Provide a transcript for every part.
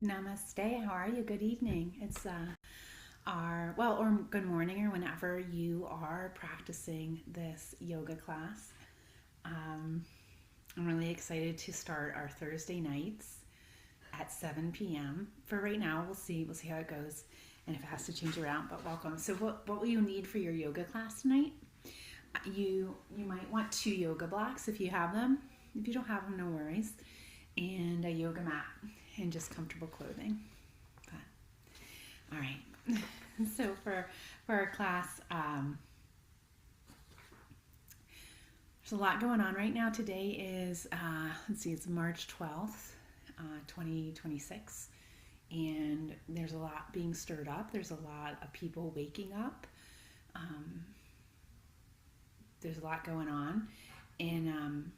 Namaste. How are you? Good evening. It's or good morning, or whenever you are practicing this yoga class. Um, I'm really excited to start our Thursday nights at 7 p.m. For right now, we'll see how it goes, and if it has to change around. But welcome. So, what will you need for your yoga class tonight? You might want two yoga blocks if you have them. If you don't have them, no worries. And a yoga mat and just comfortable clothing. All right. So for our class, there's a lot going on right now. Today is let's see, it's March 12th, 2026, and there's a lot being stirred up. There's a lot of people waking up. Um, there's a lot going on, and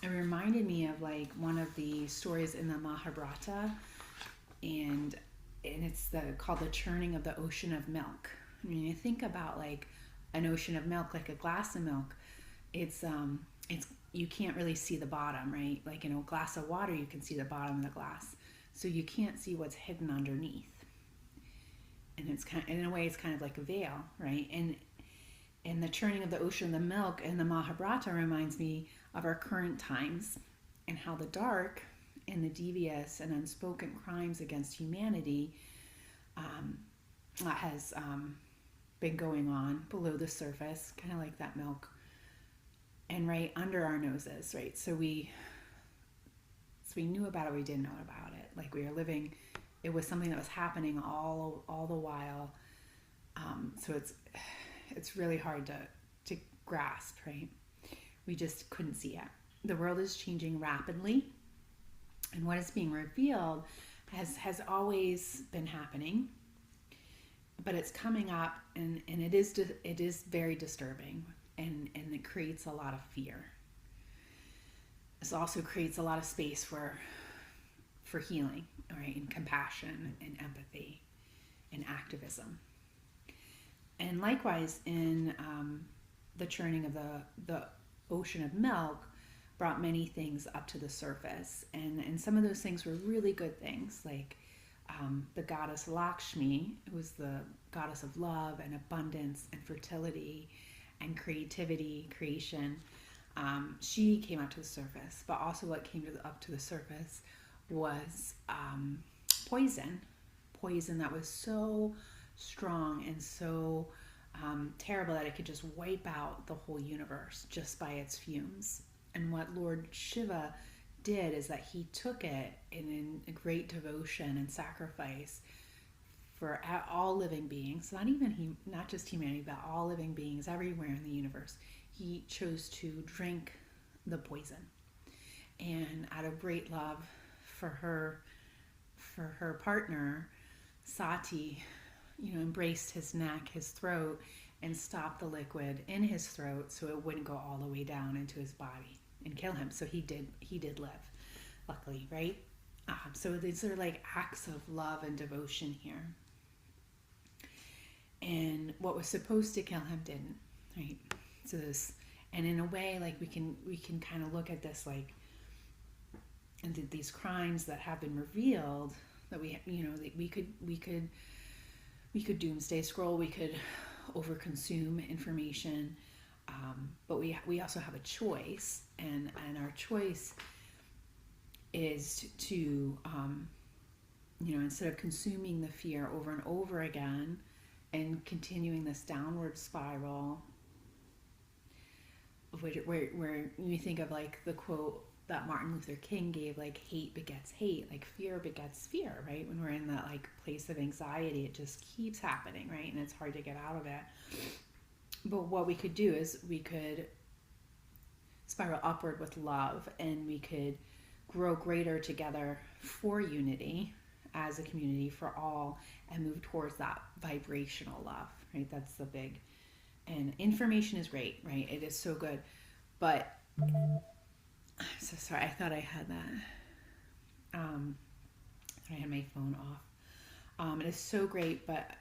it reminded me of like one of the stories in the Mahabharata, and it's called the churning of the ocean of milk. I mean, you think about like an ocean of milk, like a glass of milk. It's you can't really see the bottom, right? Like in a glass of water, you can see the bottom of the glass, so you can't see what's hidden underneath. And it's kind of, in a way, it's kind of like a veil, right? And the churning of the ocean of the milk in the Mahabharata reminds me of our current times and how the dark and the devious and unspoken crimes against humanity um, has been going on below the surface, kind of like that milk, and right under our noses, right? So we knew about it, we didn't know about it. Like we were living, it was something that was happening all the while. So it's really hard to grasp, right? We just couldn't see it. The world is changing rapidly, and what is being revealed has always been happening, but it's coming up, and it is very disturbing, and it creates a lot of fear. This also creates a lot of space for healing, right, and compassion and empathy and activism. And likewise, in the churning of the ocean of milk, brought many things up to the surface, and some of those things were really good things, like the goddess Lakshmi, who was the goddess of love and abundance and fertility and creativity, creation. She came up to the surface, but also what came up to the surface was poison that was so strong and so terrible that it could just wipe out the whole universe just by its fumes. And what Lord Shiva did is that he took it in a great devotion and sacrifice for all living beings, not just humanity, but all living beings everywhere in the universe. He chose to drink the poison, and out of great love for her partner, Sati, embraced his neck, his throat, and stopped the liquid in his throat so it wouldn't go all the way down into his body and kill him. So he did live, luckily, right? So these are like acts of love and devotion here. And what was supposed to kill him didn't, right? So this, and in a way, like we can kind of look at this like, and these crimes that have been revealed, that we could doomsday scroll, we could overconsume information, but we also have a choice, and our choice is to instead of consuming the fear over and over again and continuing this downward spiral, where you think of like the quote that Martin Luther King gave, like hate begets hate, like fear begets fear, right? When we're in that like place of anxiety, it just keeps happening, right? And it's hard to get out of it. But what we could do is we could spiral upward with love, and we could grow greater together for unity as a community for all, and move towards that vibrational love, right? That's the big. And information is great, right? It is so good, but I'm so sorry. I thought I had that. I had my phone off. It is so great, but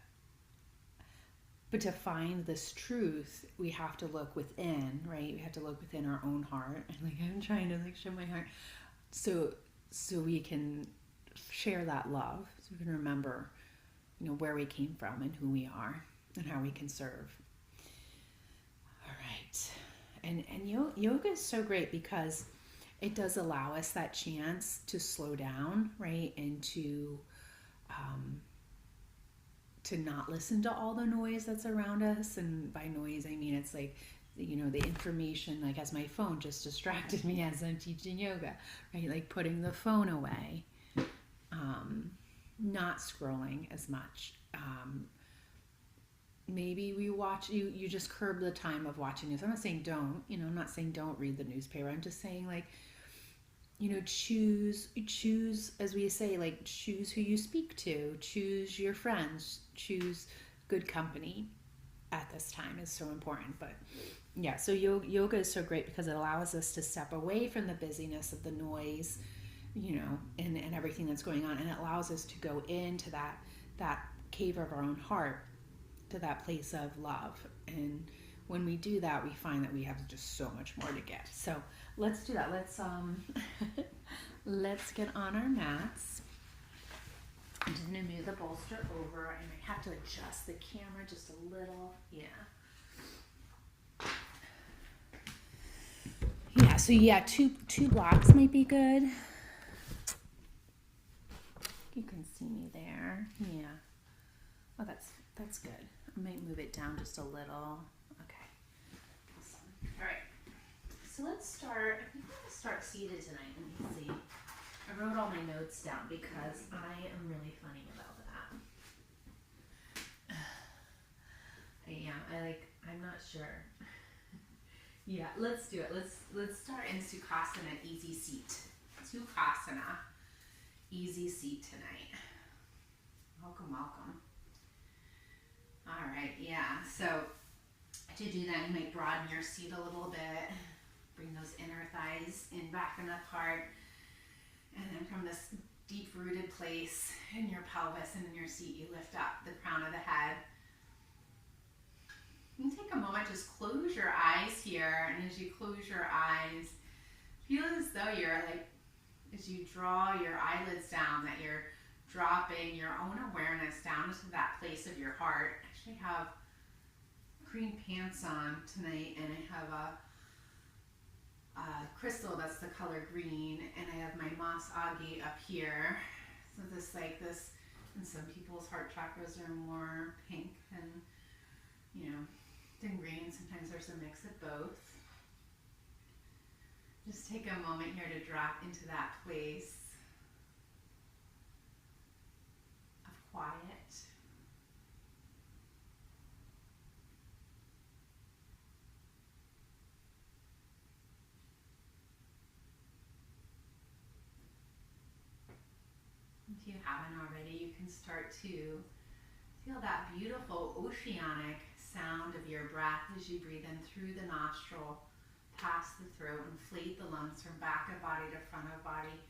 to find this truth, we have to look within, right? We have to look within our own heart. And like I'm trying to like show my heart, so we can share that love so we can remember, where we came from and who we are and how we can serve. All right. And yoga is so great because it does allow us that chance to slow down, right? And to not listen to all the noise that's around us. And by noise, I mean it's like, the information, like as my phone just distracted me as I'm teaching yoga, right? Like putting the phone away, not scrolling as much. Maybe we watch, you just curb the time of watching news. I'm not saying don't, I'm not saying don't read the newspaper. I'm just saying, like, choose, as we say, like, choose who you speak to, choose your friends, choose good company at this time is so important. But yeah, so yoga is so great because it allows us to step away from the busyness of the noise, and everything that's going on, and it allows us to go into that cave of our own heart, to that place of love. And when we do that, we find that we have just so much more to get. So let's do that. Let's let's get on our mats. I'm just gonna move the bolster over. I might have to adjust the camera just a little. Yeah, so two blocks might be good. You can see me there. Yeah. Oh, that's good. I might move it down just a little. Okay. Awesome. All right. So let's start. I think I'm gonna start seated tonight. Let me see. I wrote all my notes down because I am really funny about that. I am. I'm not sure. Yeah, let's do it. Let's start in Sukhasana, easy seat. Sukhasana, easy seat tonight. Welcome. All right, yeah. So to do that, you might broaden your seat a little bit. Bring those inner thighs in, back and apart. And then from this deep-rooted place in your pelvis and in your seat, you lift up the crown of the head. You take a moment, just close your eyes here, and as you close your eyes, feel as though you're as you draw your eyelids down, that you're dropping your own awareness down to that place of your heart. I actually have green pants on tonight, and I have a crystal that's the color green, and I have my moss agate up here. So this, and some people's heart chakras are more pink and, than green. Sometimes there's a mix of both. Just take a moment here to drop into that place of quiet. If you haven't already, you can start to feel that beautiful oceanic sound of your breath as you breathe in through the nostril, past the throat, inflate the lungs from back of body to front of body,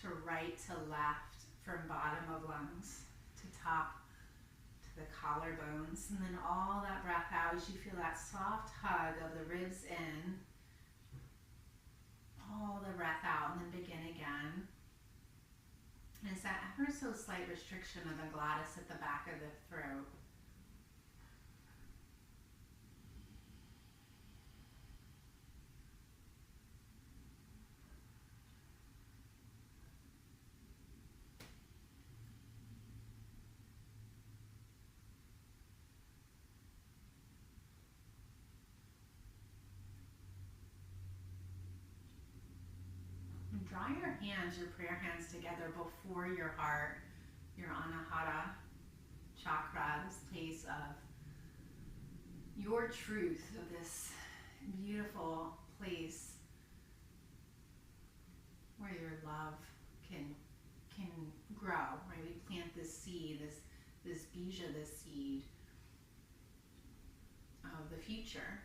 to right to left, from bottom of lungs to top to the collarbones. And then all that breath out as you feel that soft hug of the ribs in, all the breath out, and then begin again. And it's that ever so slight restriction of the glottis at the back of the throat. And draw your hands, your prayer hands together before your heart, your Anahata chakra, this place of your truth, of this beautiful place where your love can grow, right? We plant this seed, this bija, this seed of the future.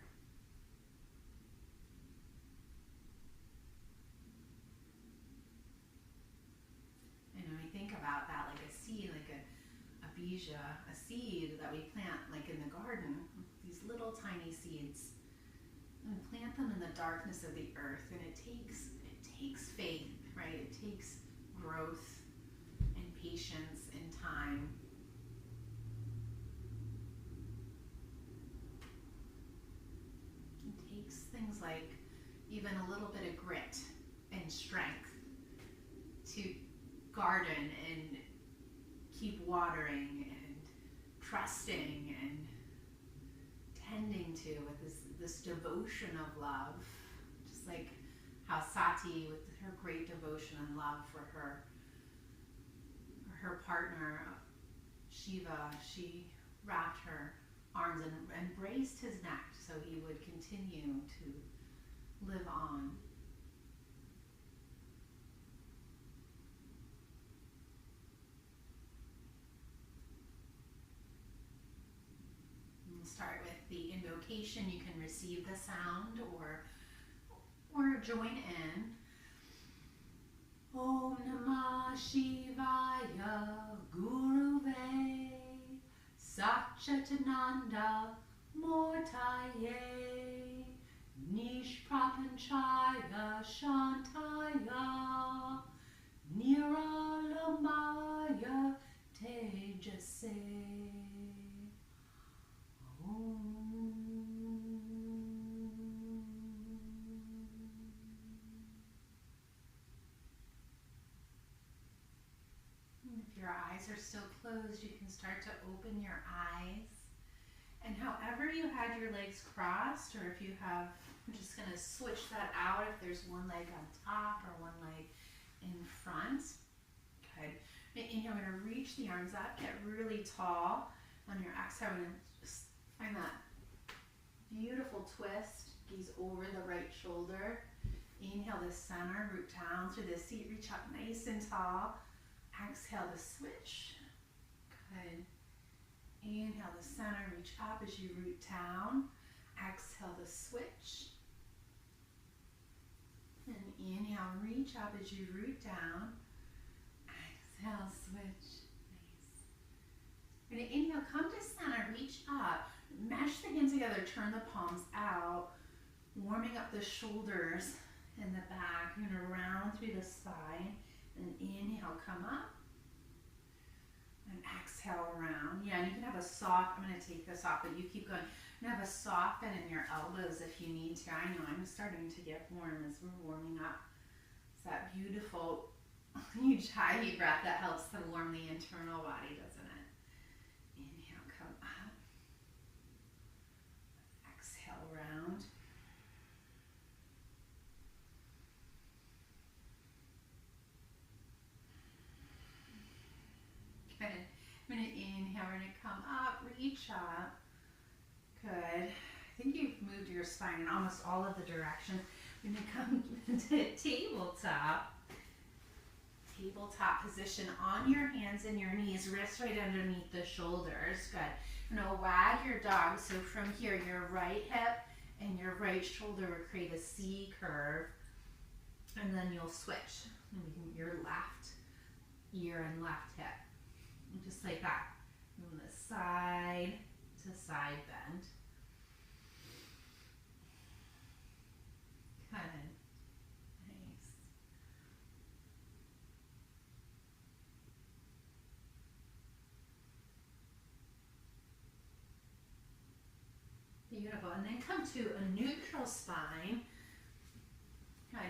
And when we think about that like a seed, like a bija, a seed that we plant like in the garden, these little tiny seeds, and plant them in the darkness of the earth. And it takes faith, right? It takes growth and patience and time. It takes things like even a little bit of grit and strength to garden and keep watering and trusting and tending to with this devotion of love. Just like how Sati, with her great devotion and love for her partner Shiva, she wrapped her arms and embraced his neck so he would continue to live on. We'll start with the invocation. You can receive the sound or join in. Om Namah Shivaya Guruve Satchitananda Mortaye Nishprapanchaya Shantaya Niralamaya Tejase. If your eyes are still closed, you can start to open your eyes. And however you had your legs crossed, or if you have, I'm just going to switch that out if there's one leg on top or one leg in front. Good. And you're going to reach the arms up, get really tall. On your exhale, I'm going to just find that beautiful twist. Gaze over the right shoulder. Inhale the center, root down through the seat, reach up nice and tall. Exhale to switch. Good. Inhale the center, reach up as you root down. Exhale to switch. And inhale, reach up as you root down. Exhale, switch. Nice. We're going to inhale, come to center, reach up. Mesh the hands together, turn the palms out. Warming up the shoulders and the back. You're going to round through the spine. And inhale, come up. And exhale, around. Yeah, and you can have a soft, I'm going to take this off, but you keep going. You can have a soft bend in your elbows if you need to. I know I'm starting to get warm as we're warming up. It's that beautiful, huge high deep breath that helps to warm the internal body, doesn't it? Inhale, come up. Exhale, round. Good. I'm going to inhale, we're going to come up, reach up. Good. I think you've moved your spine in almost all of the directions. We're going to come to tabletop. Tabletop position on your hands and your knees, wrists right underneath the shoulders. Good. You're going to wag your dog. So from here, your right hip and your right shoulder will create a C curve. And then you'll switch. Your left ear and left hip. Just like that. From the side to side bend. Good. Nice. Beautiful. And then come to a neutral spine. Good.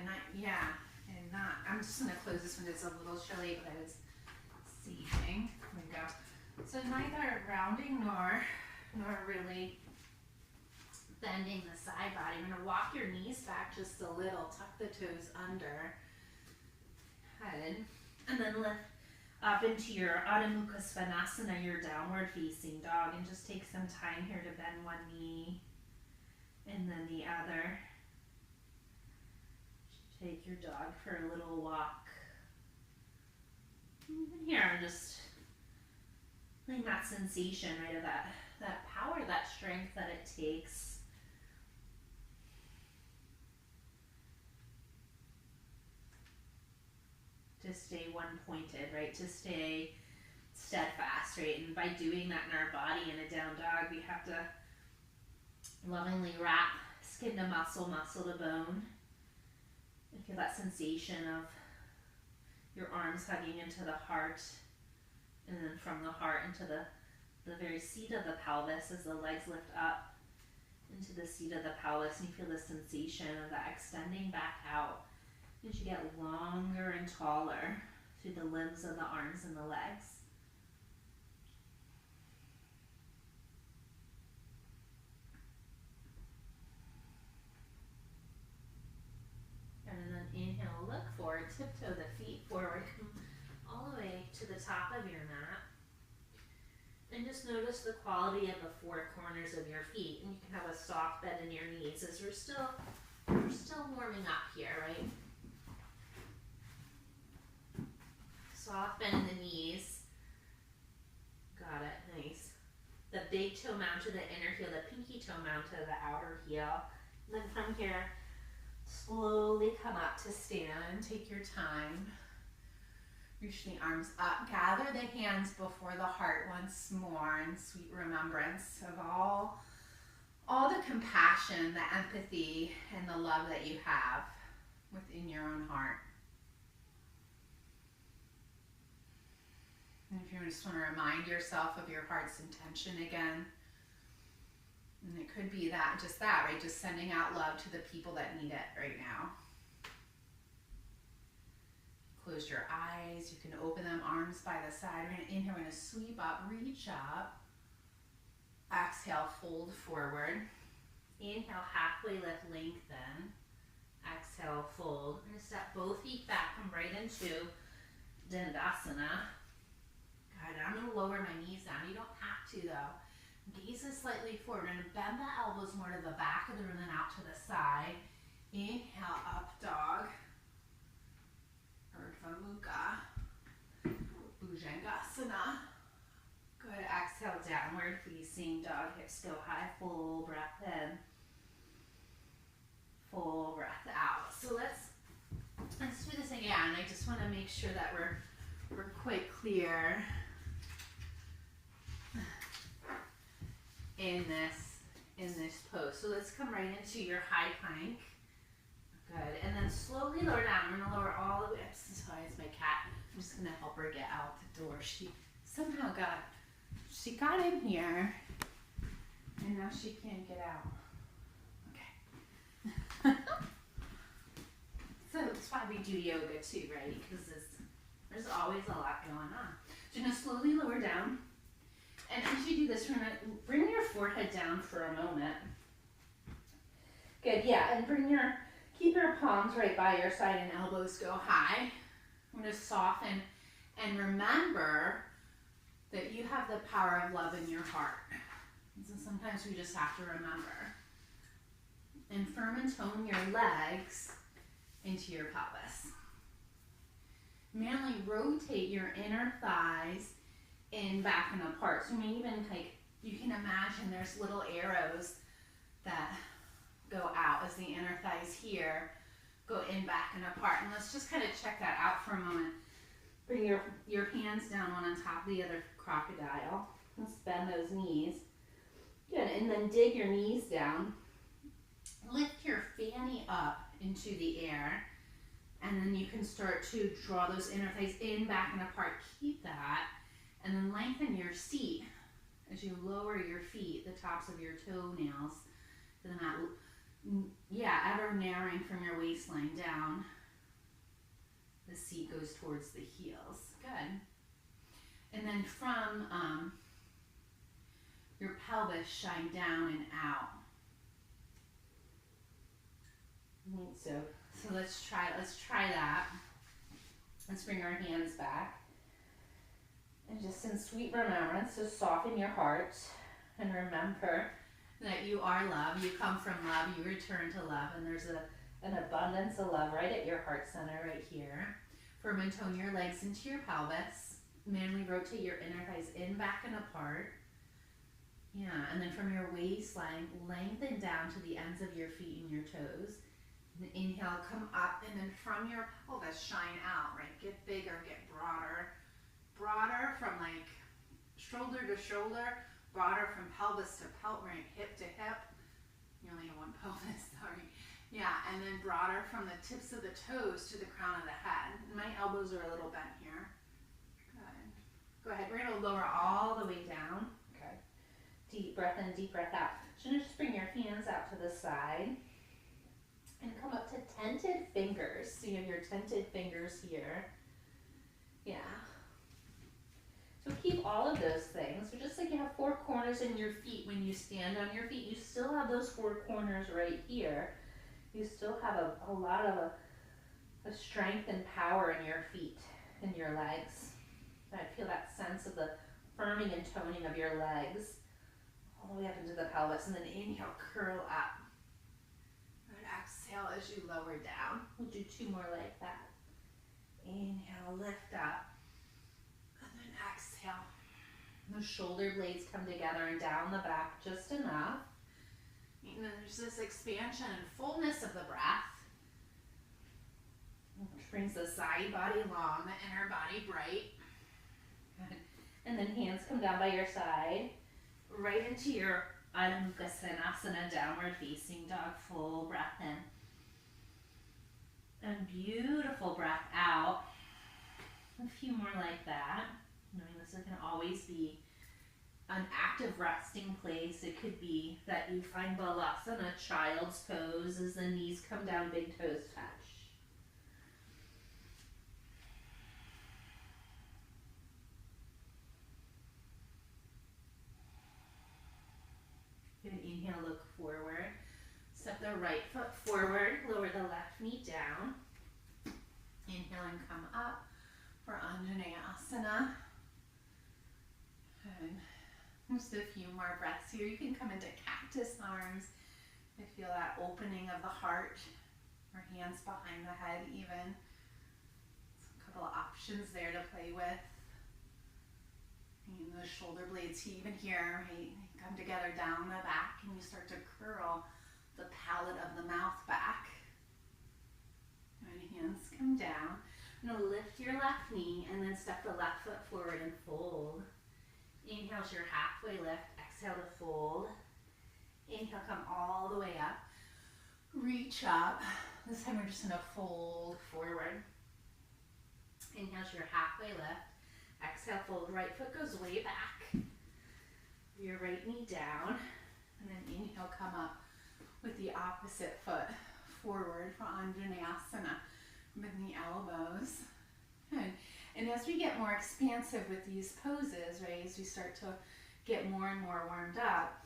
I'm just going to close this one. It's a little chilly, but I was seeing. There we go. So neither rounding nor really bending the side body. You're going to walk your knees back just a little. Tuck the toes under. Good. And then lift up into your Adho Mukha Svanasana, your downward facing dog. And just take some time here to bend one knee and then the other. Take your dog for a little walk. And here, just like that sensation, right, of that power, that strength that it takes to stay one-pointed, right, to stay steadfast, right, and by doing that in our body in a down dog, we have to lovingly wrap skin to muscle, muscle to bone, and feel that sensation of your arms hugging into the heart, And then from the heart into the very seat of the pelvis as the legs lift up into the seat of the pelvis, and you feel the sensation of that extending back out as you get longer and taller through the limbs of the arms and the legs. And then inhale, look forward, tiptoe the feet forward, come all the way to the top of your mat. And just notice the quality of the four corners of your feet. And you can have a soft bend in your knees as we're still warming up here, right? Soft bend in the knees. Got it, nice. The big toe mount to the inner heel, the pinky toe mount to the outer heel. And then from here, slowly come up to stand. Take your time. Reach the arms up. Gather the hands before the heart once more in sweet remembrance of all the compassion, the empathy, and the love that you have within your own heart. And if you just want to remind yourself of your heart's intention again, and it could be that, right? Just sending out love to the people that need it right now. Close your eyes. You can open them, arms by the side. We're going to inhale, we're going to sweep up, reach up. Exhale, fold forward. Inhale, halfway lift, lengthen. Exhale, fold. We're going to step both feet back, come right into Dandasana. Good. I'm going to lower my knees down. You don't have to though. Gaze is slightly forward. We're going to bend the elbows more to the back of the room than out to the side. Inhale, up dog. Urdhva Mukha. Bhujangasana. Good. Exhale, downward facing dog. Hips go high. Full breath in. Full breath out. So let's do this again. I just want to make sure that we're quite clear in this pose. So let's come right into your high plank. Good. And then slowly lower down. We're going to lower all the way up. Sorry, it's my cat. I'm just going to help her get out the door. She somehow she got in here and now she can't get out. Okay. So that's why we do yoga too, right? Because there's always a lot going on. So you're going to slowly lower down. And as you do this, we're going to bring your forehead down for a moment. Good, yeah. And keep your palms right by your side and elbows go high. We're going to soften and remember that you have the power of love in your heart. And so sometimes we just have to remember. And firm and tone your legs into your pelvis. Manually rotate your inner thighs in, back, and apart. So you can imagine there's little arrows that go out as the inner thighs here go in, back, and apart. And let's just kind of check that out for a moment. Bring your hands down one on top of the other crocodile. Let's bend those knees. Good, and then dig your knees down. Lift your fanny up into the air. And then you can start to draw those inner thighs in, back, and apart. Keep that. And then lengthen your seat as you lower your feet, the tops of your toenails to the mat. Yeah, ever narrowing from your waistline down. The seat goes towards the heels. Good. And then from your pelvis, shine down and out. So let's try that. Let's bring our hands back. And just in sweet remembrance, so soften your heart and remember that you are love. You come from love. You return to love. And there's an abundance of love right at your heart center right here. Firm and tone your legs into your pelvis. Manually rotate your inner thighs in, back, and apart. Yeah, and then from your waistline, lengthen down to the ends of your feet and your toes. And inhale, come up, and then from your pelvis, shine out, right? Get bigger, get broader. Broader from like shoulder to shoulder, broader from pelvis to pelvis, right? Hip to hip. You only have one pelvis, sorry. Yeah, and then broader from the tips of the toes to the crown of the head. My elbows are a little bent here. Good. Go ahead. We're going to lower all the way down. Okay. Deep breath in, deep breath out. So just bring your hands out to the side and come up to tented fingers. So you have your tented fingers here. Yeah. So keep all of those things. So just like you have four corners in your feet when you stand on your feet, you still have those four corners right here. You still have a lot of a strength and power in your feet and your legs. I feel that sense of the firming and toning of your legs all the way up into the pelvis. And then inhale, curl up. And exhale as you lower down. We'll do two more like that. Inhale, lift up. And then exhale. The shoulder blades come together and down the back just enough. And then there's this expansion and fullness of the breath, which brings the side body long, the inner body bright. Good. And then hands come down by your side, right into your Anusara-Inspired, downward facing dog. Full breath in. And beautiful breath out. A few more like that. Knowing this can always be an active resting place. It could be that you find balasana, child's pose, as the knees come down, big toes touch. Good. Inhale, look forward. Step the right foot forward, lower the left knee down. Inhale and come up for Anusara-Inspired. Good. Just a few more breaths here. You can come into cactus arms. I feel that opening of the heart, or hands behind the head even. So a couple of options there to play with. And the shoulder blades even here, right? They come together down the back and you start to curl the palate of the mouth back. And hands come down. Now lift your left knee and then step the left foot forward and fold. Inhale is your halfway lift. Exhale to fold. Inhale, come all the way up. Reach up. This time we're just going to fold forward. Inhale is your halfway lift. Exhale, fold. Right foot goes way back. Your right knee down. And then inhale, come up with the opposite foot forward for Anusara-Inspired. Bend the elbows. Good. And as we get more expansive with these poses, right, as we start to get more and more warmed up,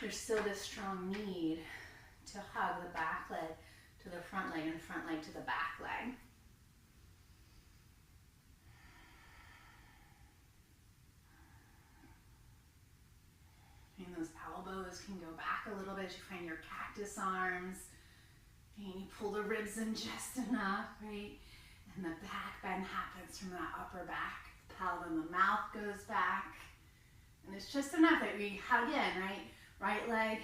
there's still this strong need to hug the back leg to the front leg and front leg to the back leg. And those elbows can go back a little bit as you find your cactus arms. And you pull the ribs in just enough, right? And the back bend happens from that upper back. The palate and the mouth goes back. And it's just enough that we hug in, right? Right leg,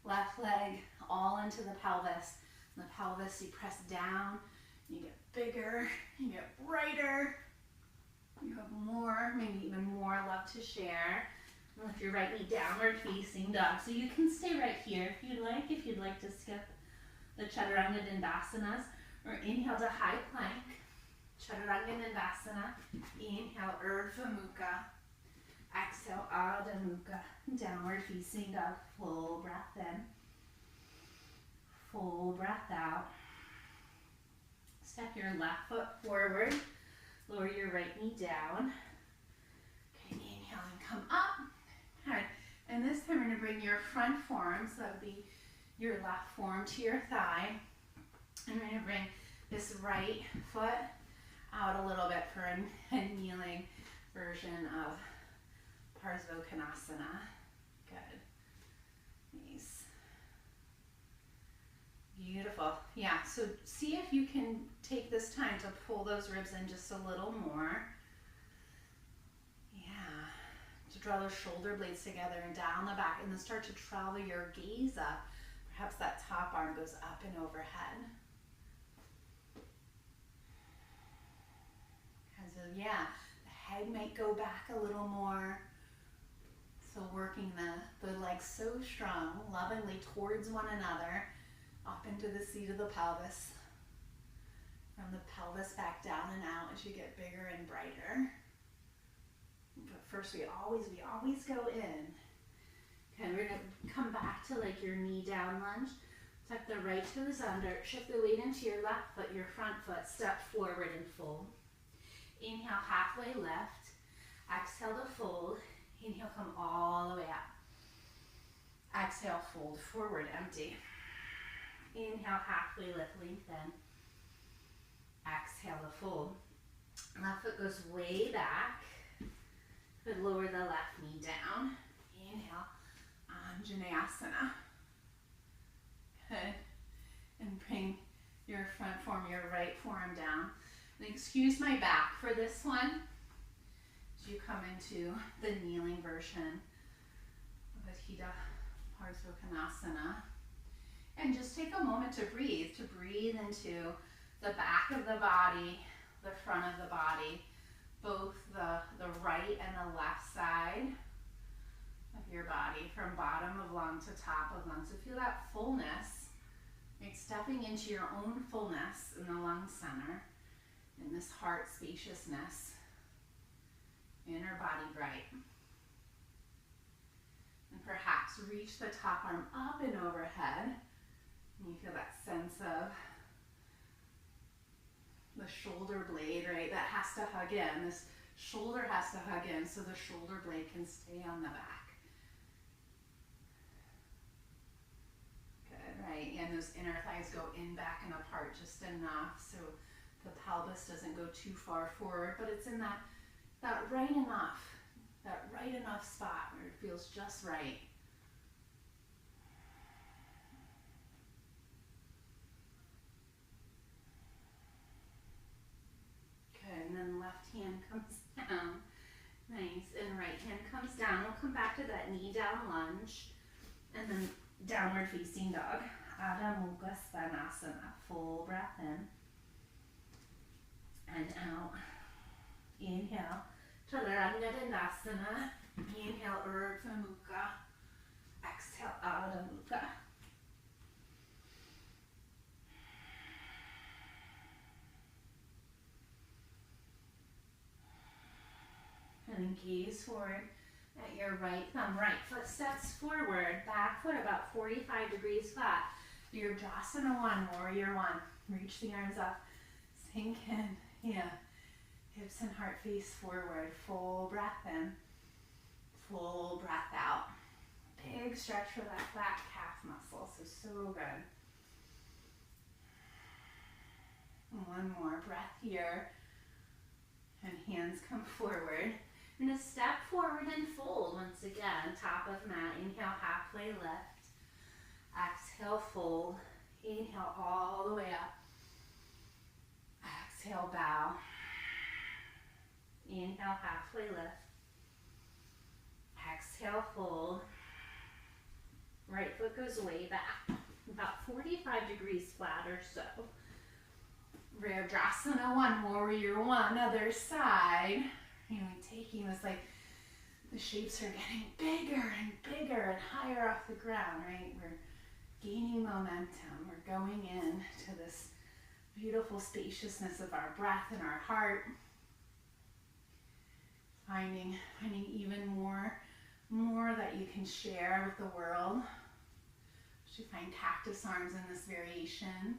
left leg, all into the pelvis. And the pelvis, you press down, you get bigger, you get brighter. You have more, maybe even more love to share. And lift your right knee downward facing dog. So you can stay right here if you'd like to skip the Chaturanga-Dandasana, or inhale to high plank, Chaturanga-Dandasana, inhale Urdhva Mukha, exhale Adho Mukha, downward facing dog. Full breath in, full breath out. Step your left foot forward, lower your right knee down. Okay, inhale and come up. All right, and this time we're going to bring your front forearm, so that would be your left forearm to your thigh. And we're going to bring this right foot out a little bit for a kneeling version of Parsvottanasana. Good. Nice. Beautiful. Yeah, so see if you can take this time to pull those ribs in just a little more. Yeah. To draw those shoulder blades together and down the back, and then start to travel your gaze up. Perhaps that top arm goes up and overhead. And so yeah, the head might go back a little more. So working the legs so strong, lovingly towards one another, up into the seat of the pelvis. From the pelvis back down and out as you get bigger and brighter. first we always go in. Okay, we're gonna come back to like your knee down lunge. Tuck the right toes under, shift the weight into your left foot, your front foot, step forward and fold. Inhale, halfway left. Exhale to fold. Inhale, come all the way up. Exhale, fold forward, empty. Inhale, halfway lift, lengthen. Exhale to fold. Left foot goes way back. Could lower the left knee down. Inhale, Anjaneyasana. Good. And bring your front forearm, your right forearm down. And excuse my back for this one. As you come into the kneeling version of Adhita Parsvakonasana. And just take a moment to breathe into the back of the body, the front of the body, both the right and the left side of your body, from bottom of lung to top of lung. So feel that fullness, like stepping into your own fullness in the lung center, in this heart spaciousness, inner body bright. And perhaps reach the top arm up and overhead. And you feel that sense of the shoulder blade, right? That has to hug in. This shoulder has to hug in so the shoulder blade can stay on the back. Good, right? And those inner thighs go in, back, and apart just enough so the pelvis doesn't go too far forward, but it's in that right enough spot where it feels just right. Good, and then left hand comes down. Nice, and right hand comes down. We'll come back to that knee down lunge, and then downward facing dog. Adho Mukha Svanasana. Full breath in and out. Inhale, Chaturanga Dandasana. Inhale, Urdhva Mukha. Exhale, Adho Mukha. And then gaze forward at your right thumb. Right foot steps forward, back foot about 45 degrees flat. Your Jasana 1, Warrior 1. Reach the arms up, sink in. Yeah. Hips and heart face forward. Full breath in, full breath out. Big stretch for that flat calf muscle, so good. And one more breath here. And hands come forward. I'm going to step forward and fold once again. Top of mat. Inhale, halfway lift. Exhale, fold. Inhale all the way up. Exhale, bow. Inhale, halfway lift. Exhale, fold. Right foot goes way back, about 45 degrees flat or so. Virabhadrasana 1, Warrior 1, other side. You know, taking this, like, the shapes are getting bigger and bigger and higher off the ground, right? We're gaining momentum. We're going in to this beautiful spaciousness of our breath and our heart. Finding even more that you can share with the world. You find cactus arms in this variation.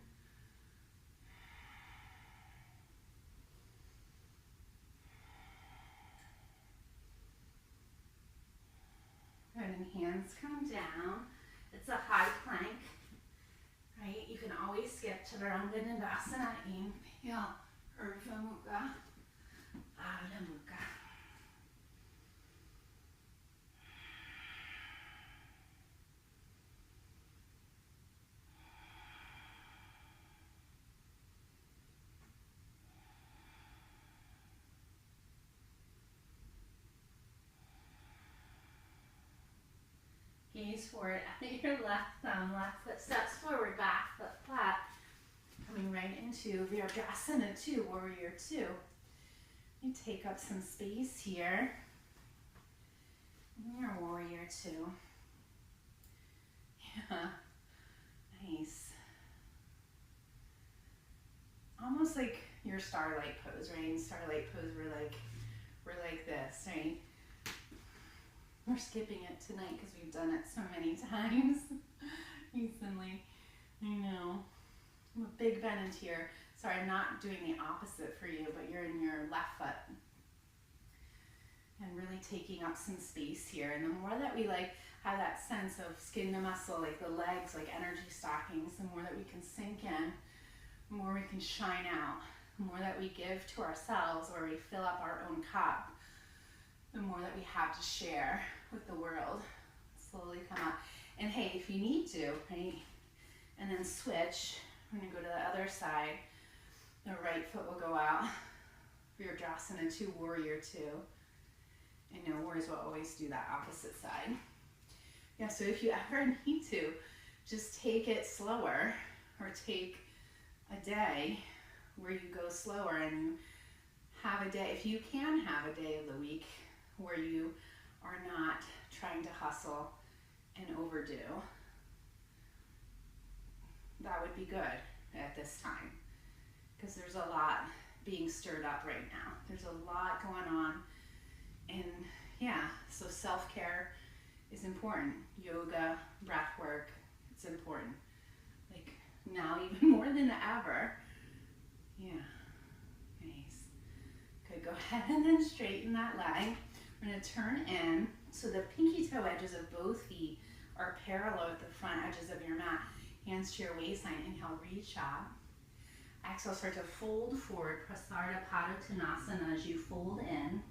Good, and hands come down. It's a high plank, right? You can always skip to Chaturanga Dandasana. Inhale, Urdhva Mukha, Adho Mukha. Gaze forward at your left thumb, left foot steps forward, back foot flat. Coming right into Virabhadrasana 2, Warrior 2. You take up some space here. You're Warrior 2. Yeah, nice. Almost like your starlight pose, right? In starlight pose, we're like this, right? We're skipping it tonight because we've done it so many times recently. I know. I'm a big bend into your, sorry, I'm not doing the opposite for you, but you're in your left foot. And really taking up some space here. And the more that we like have that sense of skin to muscle, like the legs, like energy stockings, the more that we can sink in, the more we can shine out, the more that we give to ourselves, or we fill up our own cup, the more that we have to share with the world. Slowly come up. And hey, if you need to, right, and then switch, we're gonna go to the other side. The right foot will go out for your Drasana 2, Warrior 2. And no worries, we'll always do that opposite side. Yeah, so if you ever need to, just take it slower, or take a day where you go slower and you have a day, if you can have a day of the week where you are not trying to hustle and overdo, that would be good at this time, because there's a lot being stirred up right now. There's a lot going on, and yeah, so self-care is important. Yoga, breath work, it's important. Like now even more than ever. Yeah, nice. Good, go ahead and then straighten that leg. We're gonna turn in, so the pinky toe edges of both feet are parallel with the front edges of your mat. Hands to your waistline. Inhale, reach up. Exhale, start to fold forward, Prasarita Padottanasana as you fold in.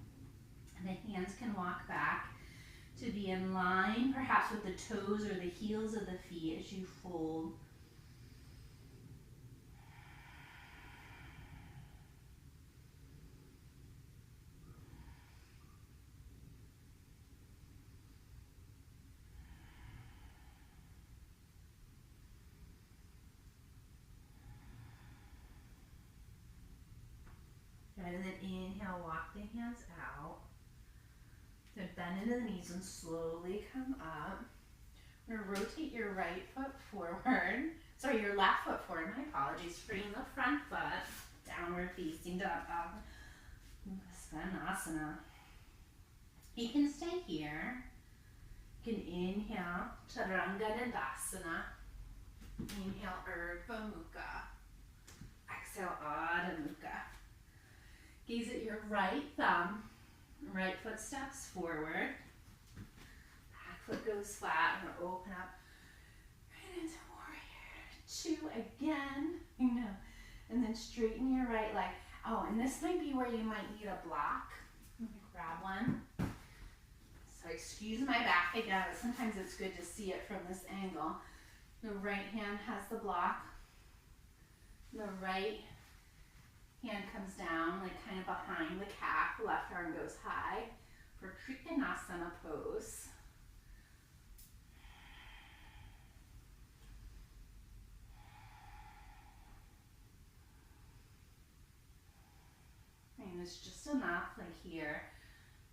And the hands can walk back to be in line, perhaps with the toes or the heels of the feet as you fold. Good, and then inhale, walk the hands out. Then bend into the knees and slowly come up. We're going to rotate your right foot forward. Sorry, your left foot forward. My apologies. Bring the front foot downward facing dog. Svanasana. You can stay here. You can inhale, Chaturanga Dandasana. Inhale, Urdhva Mukha. Exhale, Adho Mukha. Gaze at your right thumb. Right foot steps forward. Back foot goes flat. I'm going to open up right into Warrior 2 again. And then straighten your right leg. Oh, and this might be where you might need a block. I'm going to grab one. So excuse my back again, but sometimes it's good to see it from this angle. The right hand has the block. The right hand comes down, like kind of behind the calf. Left arm goes high for Trikonasana pose. And it's just enough, like here,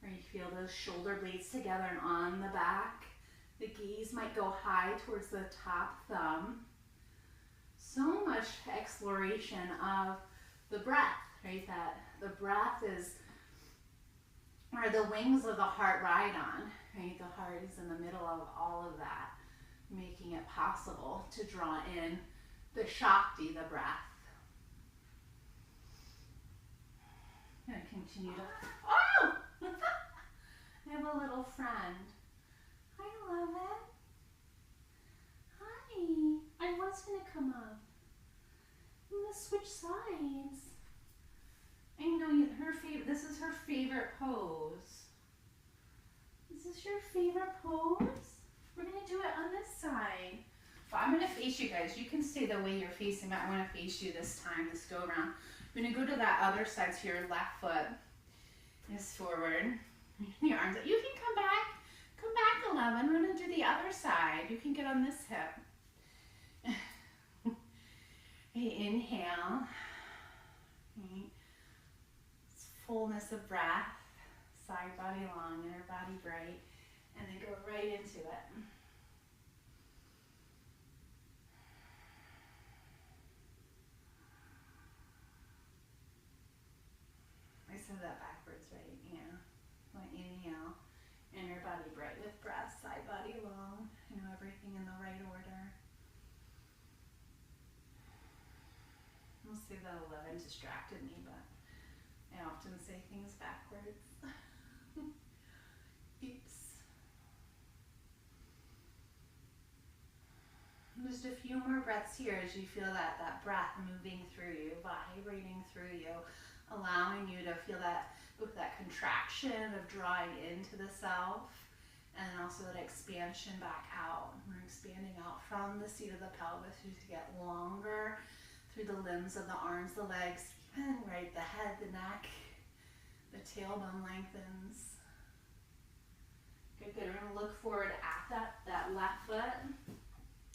where you feel those shoulder blades together and on the back. The gaze might go high towards the top thumb. So much exploration of the breath, right? That the breath is, or the wings of the heart ride on, right? The heart is in the middle of all of that, making it possible to draw in the Shakti, the breath. I'm going to continue to, oh! I have a little friend. Hi, love it. Hi. I was going to come up. I'm going to switch sides. I know her favorite, this is her favorite pose. Is this your favorite pose? We're going to do it on this side. But I'm going to face you guys. You can stay the way you're facing, but I want to face you this time, this go around. I'm going to go to that other side, so your left foot is forward. Your arms up. You can come back. Come back, 11. We're going to do the other side. You can get on this hip. Okay, inhale. Okay. Fullness of breath. Side body long, inner body bright. And then go right into it. I said that backwards, right? Yeah. So inhale. Inner body bright with breath, side body long. Everything in the right order. I'll say that 11 distracted me, but I often say things backwards. Oops. Just a few more breaths here as you feel that breath moving through you, vibrating through you, allowing you to feel that with that contraction of drawing into the self, and then also that expansion back out. We're expanding out from the seat of the pelvis to get longer through the limbs of the arms, the legs, even right, the head, the neck, the tailbone lengthens. Good, good. We're gonna look forward at that left foot.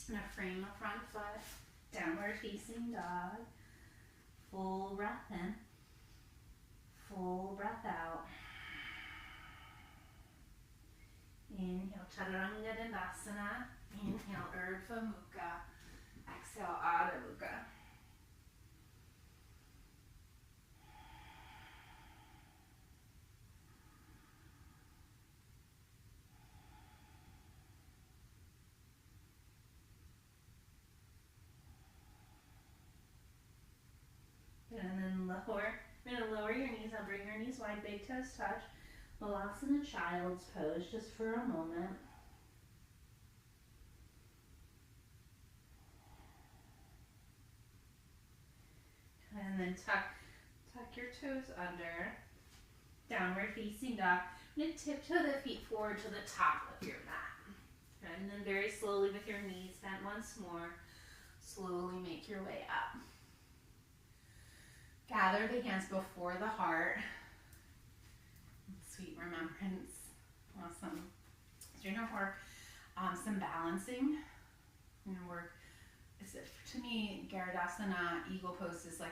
I'm gonna frame the front foot, downward facing dog. Full breath in, full breath out. Inhale, Chaturanga Dandasana. Inhale, Urdhva Mukha. Exhale, Adho Mukha. And then lower. We're going to lower your knees. I'll bring your knees wide, big toes touch. Balasana Child's Pose just for a moment. And then tuck your toes under. Downward facing dog. I'm going to tiptoe the feet forward to the top of your mat. And then very slowly with your knees bent once more, slowly make your way up. Gather the hands before the heart. Sweet remembrance. Awesome. So you're going to work some balancing. You're going to work, to me, Garudasana, Eagle Pose is like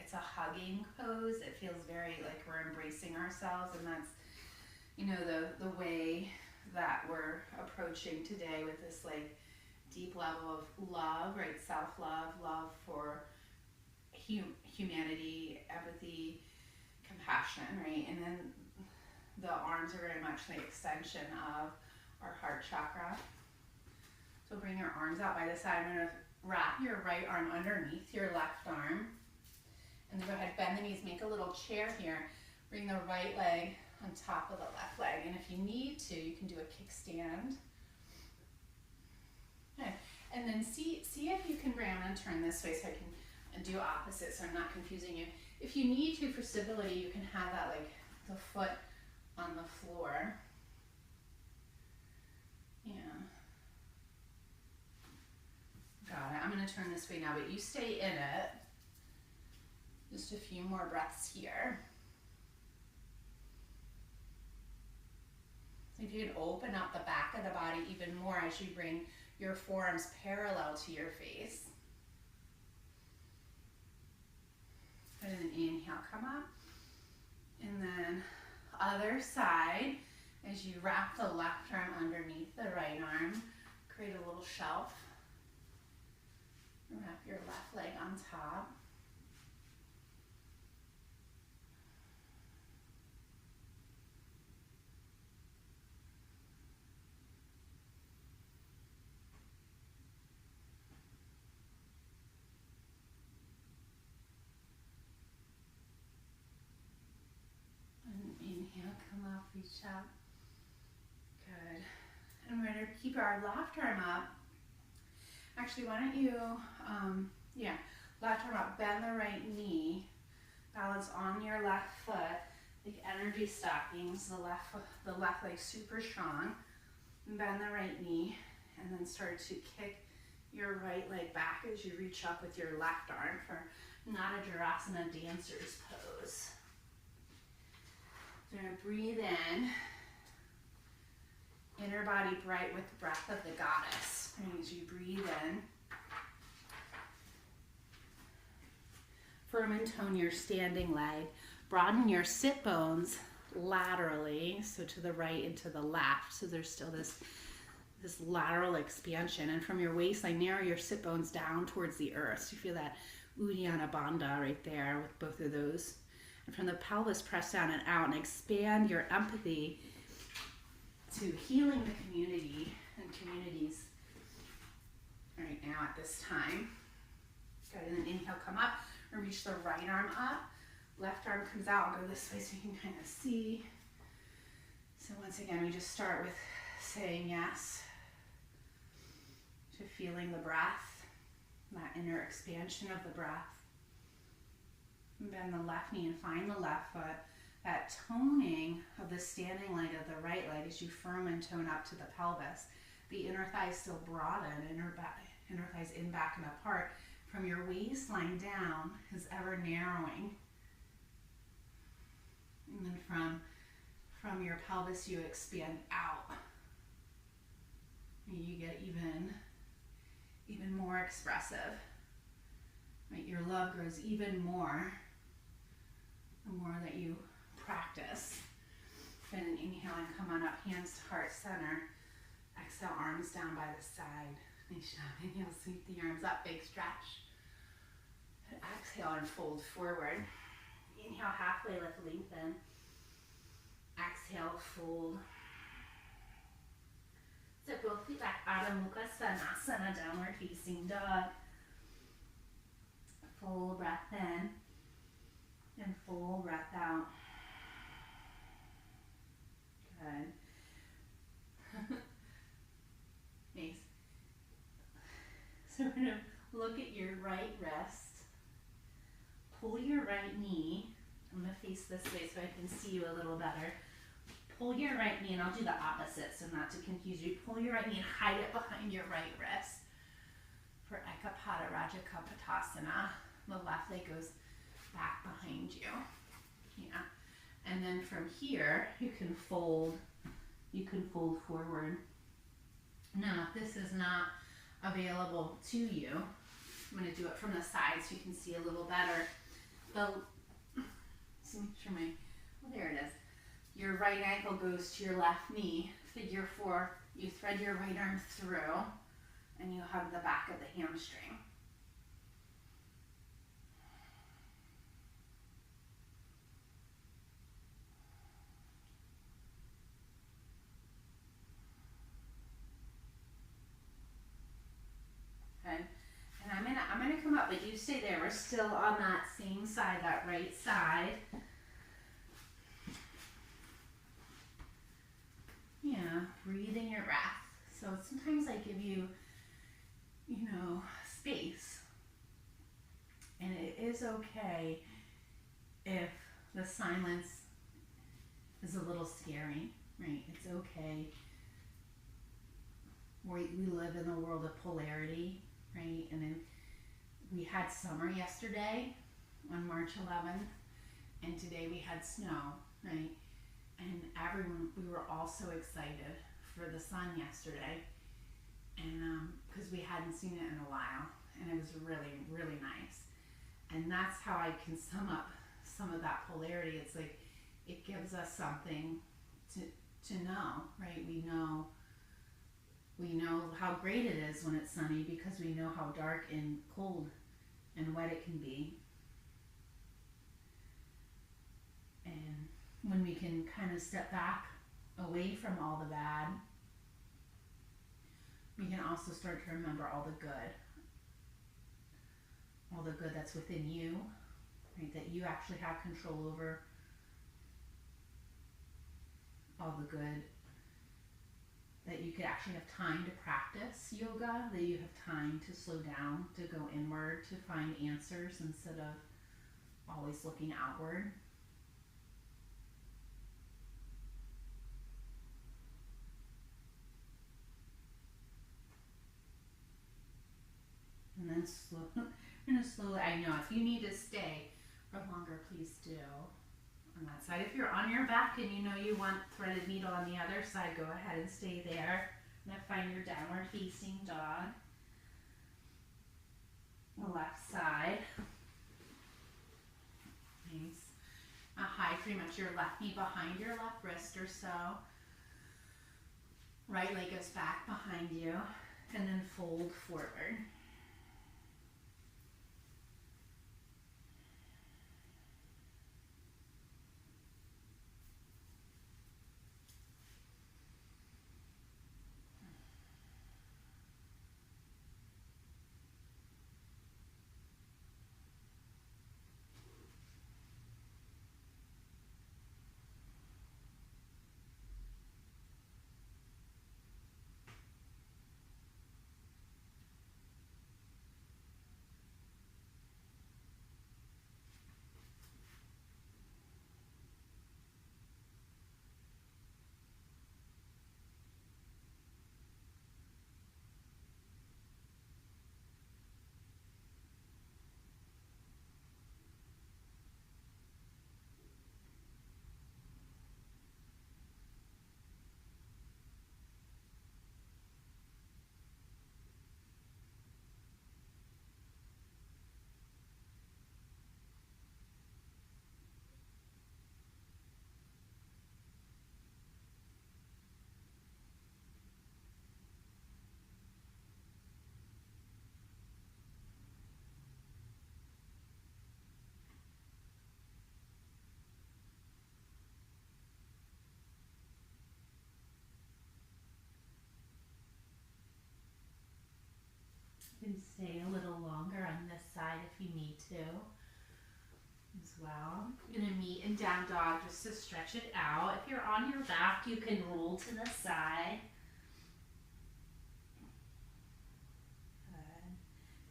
it's a hugging pose. It feels very like we're embracing ourselves, and that's, the way that we're approaching today with this like deep level of love, right? Self-love, love for humanity, empathy, compassion, right? And then the arms are very much the extension of our heart chakra. So bring your arms out by the side. I'm going to wrap your right arm underneath your left arm. And then go ahead, bend the knees, make a little chair here. Bring the right leg on top of the left leg. And if you need to, you can do a kickstand. Okay. And then see if you can bring, I'm going to turn this way so I can do opposite so I'm not confusing you. If you need to for stability, you can have that like the foot on the floor. Yeah. Got it. I'm going to turn this way now, but you stay in it. Just a few more breaths here. If you can open up the back of the body even more as you bring your forearms parallel to your face. And then inhale, come up. And then other side, as you wrap the left arm underneath the right arm, create a little shelf. Wrap your left leg on top. Reach out. Good. And we're going to keep our left arm up. Actually, why don't you, left arm up, bend the right knee, balance on your left foot, the energy stockings, the left leg super strong, bend the right knee, and then start to kick your right leg back as you reach up with your left arm for Nadarasana dancer's pose. So you're going to breathe in, inner body bright with the breath of the goddess. And as you breathe in, firm and tone your standing leg. Broaden your sit bones laterally, so to the right and to the left. So there's still this lateral expansion. And from your waistline, narrow your sit bones down towards the earth. So you feel that Uddiyana Bandha right there with both of those. And from the pelvis, press down and out and expand your empathy to healing the community and communities right now at this time. Good, and then inhale, come up and reach the right arm up. Left arm comes out. I'll go this way so you can kind of see. So once again, we just start with saying yes to feeling the breath, that inner expansion of the breath. And bend the left knee and find the left foot. That toning of the standing leg of the right leg as you firm and tone up to the pelvis. The inner thighs still broaden, inner thighs in, back, and apart. From your waistline down is ever narrowing. And then from your pelvis you expand out. And you get even more expressive. Right? Your love grows even more the more that you practice. And inhale and come on up, hands to heart center. Exhale, arms down by the side. Nice job. Inhale, sweep the arms up, big stretch. And exhale and fold forward. Inhale, halfway lift, lengthen. Exhale, fold. So both feet back, Adho Mukha Svanasana, downward facing dog. Full breath in and full breath out. Good. Nice. So we're going to look at your right wrist. Pull your right knee. I'm going to face this way so I can see you a little better. Pull your right knee, and I'll do the opposite so not to confuse you. Pull your right knee and hide it behind your right wrist for Ekapada Rajakapotasana. The left leg goes back behind you. Yeah. And then from here, you can fold forward. Now, if this is not available to you, I'm going to do it from the side so you can see a little better. So make sure there it is. Your right ankle goes to your left knee. Figure 4, you thread your right arm through and you hug the back of the hamstring. Okay. And I'm gonna come up, but you stay there. We're still on that same side, that right side. Yeah, breathing your breath. So sometimes I give you, space. And it is okay if the silence is a little scary, right? It's okay. We live in a world of polarity, right? And then we had summer yesterday on March 11th, and today we had snow, right? And we were all so excited for the sun yesterday, and because we hadn't seen it in a while, and it was really, really nice. And that's how I can sum up some of that polarity. It's like it gives us something to know, right? We know how great it is when it's sunny because we know how dark and cold and wet it can be. And when we can kind of step back away from all the bad, we can also start to remember all the good that's within you, right? That you actually have control over, all the good, that you could actually have time to practice yoga, that you have time to slow down, to go inward, to find answers instead of always looking outward. And then slowly, I know if you need to stay for longer, please do. On that side, if you're on your back and you know you want threaded needle on the other side, go ahead and stay there. Now find your downward facing dog. The left side. Nice. Hide pretty much your left knee behind your left wrist or so. Right leg goes back behind you, and then fold forward. can stay a little longer on this side if you need to as well. You're going to meet in down dog just to stretch it out. If you're on your back, you can roll to the side. Good.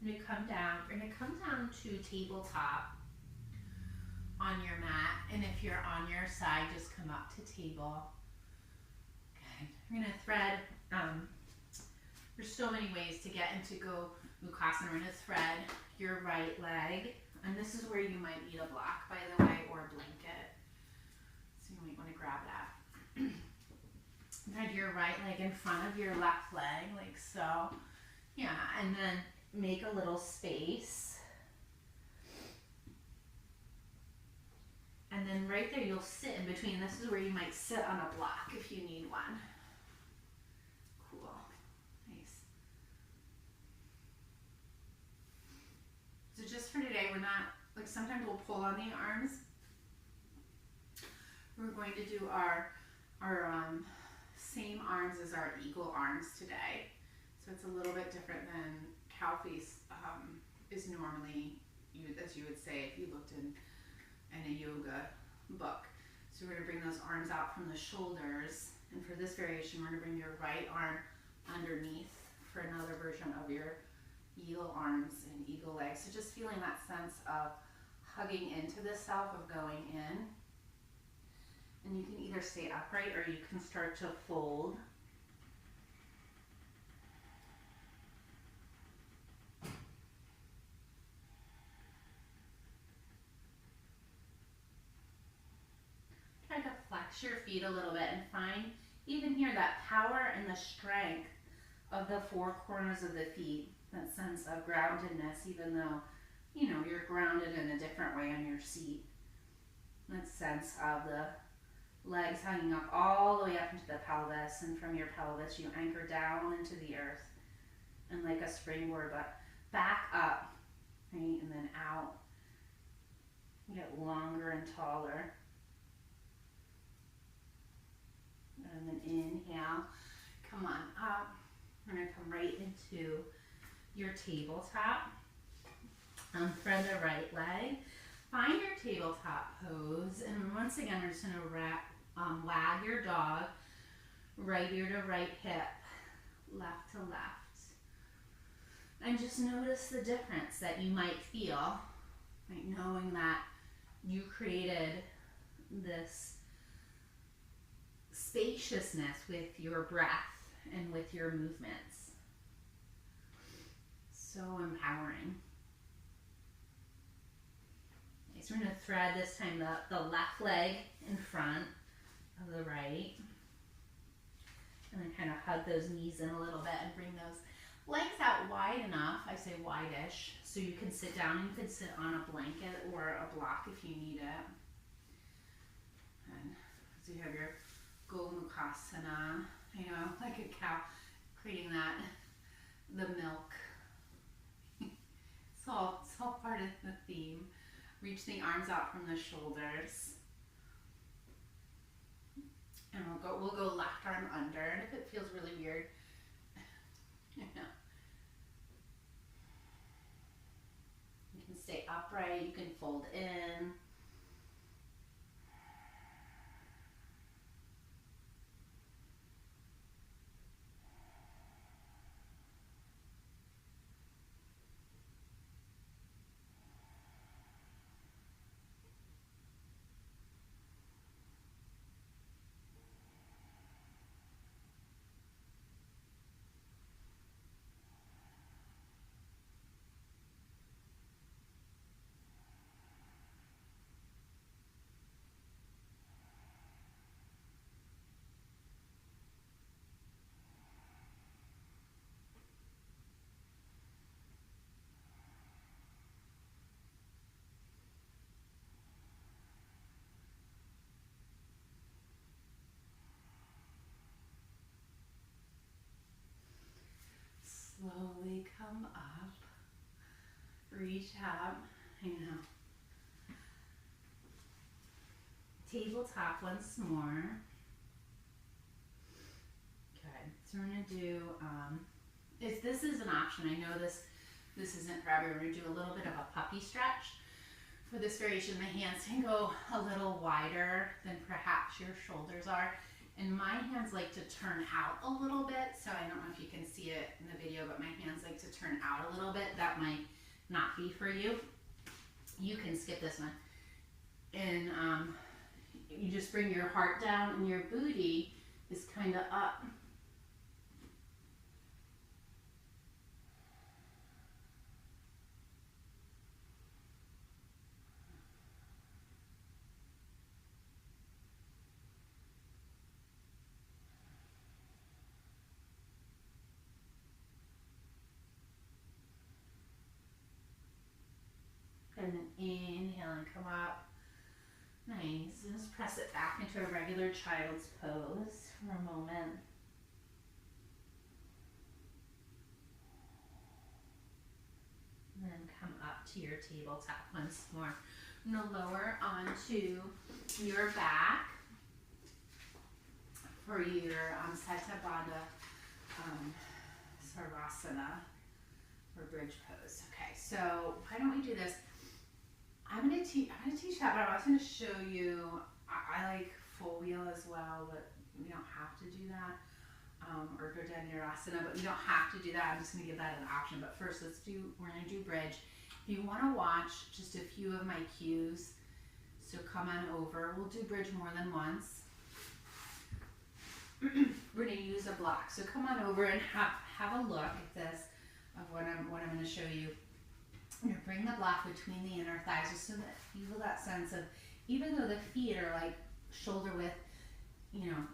We're going to come down to tabletop on your mat, and if you're on your side, just come up to table. Good. We're going to thread. There's so many ways to get into Go Mukasana. We're going to thread your right leg, and this is where you might need a block, by the way, or a blanket. So you might want to grab that. Thread your right leg in front of your left leg, like so. Yeah, and then make a little space. And then right there, you'll sit in between. This is where you might sit on a block if you need one. Cool. Nice. So just for today, we're not, like sometimes we'll pull on the arms. We're going to do our same arms as our eagle arms today. So it's a little bit different than cow face is normally, as you would say if you looked in a yoga book. So we're going to bring those arms out from the shoulders, and for this variation we're going to bring your right arm underneath for another version of your eagle arms and eagle legs. So just feeling that sense of hugging into the self, of going in. And you can either stay upright or you can start to fold. Try to flex your feet a little bit and find even here that power and the strength of the four corners of the feet, that sense of groundedness, even though, you know, you're grounded in a different way on your seat. That sense of the legs hanging up all the way up into the pelvis, and from your pelvis you anchor down into the earth and like a springboard, but back up, right, and then out. You get longer and taller. And then inhale, come on up. We're going to come right into your tabletop. Thread the right leg. Find your tabletop pose. And once again, we're just going to wag your dog, right ear to right hip, left to left. And just notice the difference that you might feel, right? Knowing that you created this spaciousness with your breath and with your movements. So empowering. Okay, so we're going to thread this time the left leg in front of the right. And then kind of hug those knees in a little bit and bring those legs out wide enough. I say wide-ish, so you can sit down and you can sit on a blanket or a block if you need it. And so you have your Go Mukasana, you know, like a cow, creating that, the milk. It's all part of the theme. Reach the arms out from the shoulders. And we'll go left arm under, and if it feels really weird, you know, you can stay upright, you can fold in. Slowly come up, reach up, you know. Tabletop once more. Okay, so we're gonna do, if this is an option, I know this This isn't for everyone. We're going to do a little bit of a puppy stretch. For this variation, the hands can go a little wider than perhaps your shoulders are. And my hands like to turn out a little bit. So I don't know if you can see it in the video, but my hands like to turn out a little bit. That might not be for you. You can skip this one. And you just bring your heart down and your booty is kind of up. And then inhale and come up. Nice. And just press it back into a regular child's pose for a moment. And then come up to your tabletop once more. Now lower onto your back for your Setta Bandha Sarvasana or bridge pose. Okay, so why don't we do this? I'm gonna teach that, but I'm also gonna show you. I like full wheel as well, but we don't have to do that. Or Gurdjieff, but you don't have to do that. I'm just gonna give that an option. But first, we're gonna do bridge. If you wanna watch just a few of my cues, so come on over. We'll do bridge more than once. We're gonna use a block. So come on over and have a look at this of what I'm gonna show you. I'm gonna bring the block between the inner thighs just so that you feel that sense of, even though the feet are like shoulder width,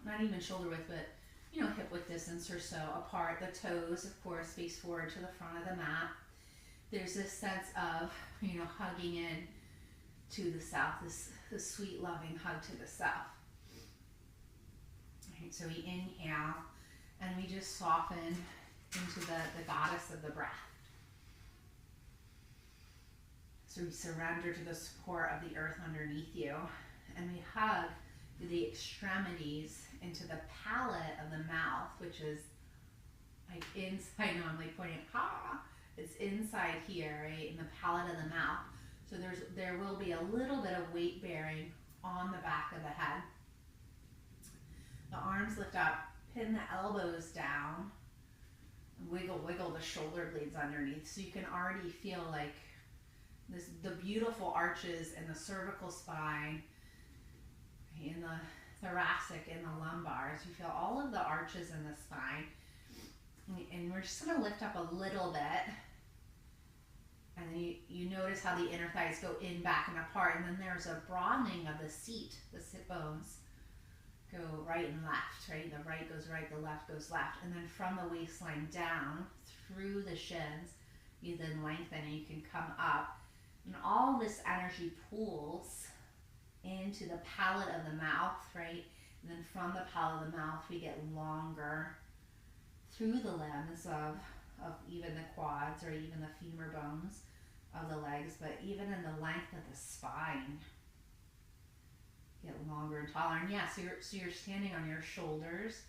not even shoulder width, but hip width distance or so apart. The toes, of course, face forward to the front of the mat. There's this sense of, hugging in to the south, this sweet, loving hug to the south. All right, so we inhale and we just soften into the goddess of the breath. So we surrender to the support of the earth underneath you, and we hug the extremities into the palate of the mouth, which is like inside. I know I'm like pointing, it's inside here, right, in the palate of the mouth. So there will be a little bit of weight bearing on the back of the head. The arms lift up, pin the elbows down, and wiggle the shoulder blades underneath. So you can already feel like the beautiful arches in the cervical spine, in the thoracic, in the lumbars. You feel all of the arches in the spine. And we're just going to lift up a little bit. And then you notice how the inner thighs go in, back, and apart. And then there's a broadening of the seat. The sit bones go right and left, right? The right goes right, the left goes left. And then from the waistline down through the shins, you then lengthen and you can come up. And all this energy pulls into the palate of the mouth, right? And then from the palate of the mouth, we get longer through the limbs of even the quads or even the femur bones of the legs, but even in the length of the spine, get longer and taller. And yeah, so you're standing on your shoulders,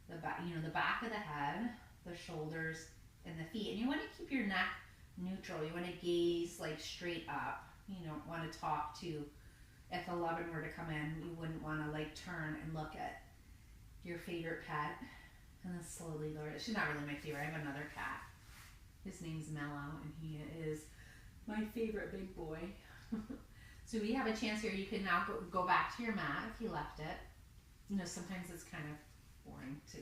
the back, the back of the head, the shoulders, and the feet. And you want to keep your neck neutral. You want to gaze like straight up. You don't want to talk to, if a loved one were to come in, you wouldn't want to like turn and look at your favorite pet and then slowly lower it. She's not really my favorite. I have another cat. His name's Mellow, and he is my favorite big boy. So we have a chance here. You can now go back to your mat if you left it. Sometimes it's kind of boring to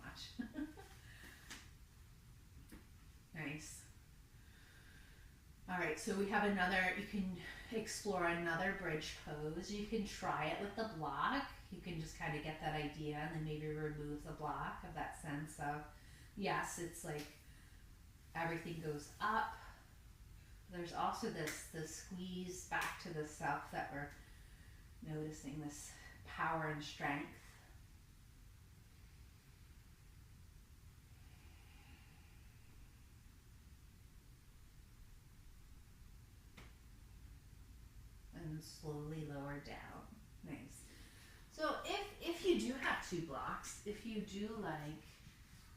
watch. Nice. All right, so we have you can explore another bridge pose. You can try it with the block. You can just kind of get that idea and then maybe remove the block of that sense of, yes, it's like everything goes up. There's also this squeeze back to the self that we're noticing, this power and strength. And slowly lower down. Nice. So if you do have two blocks, if you do like,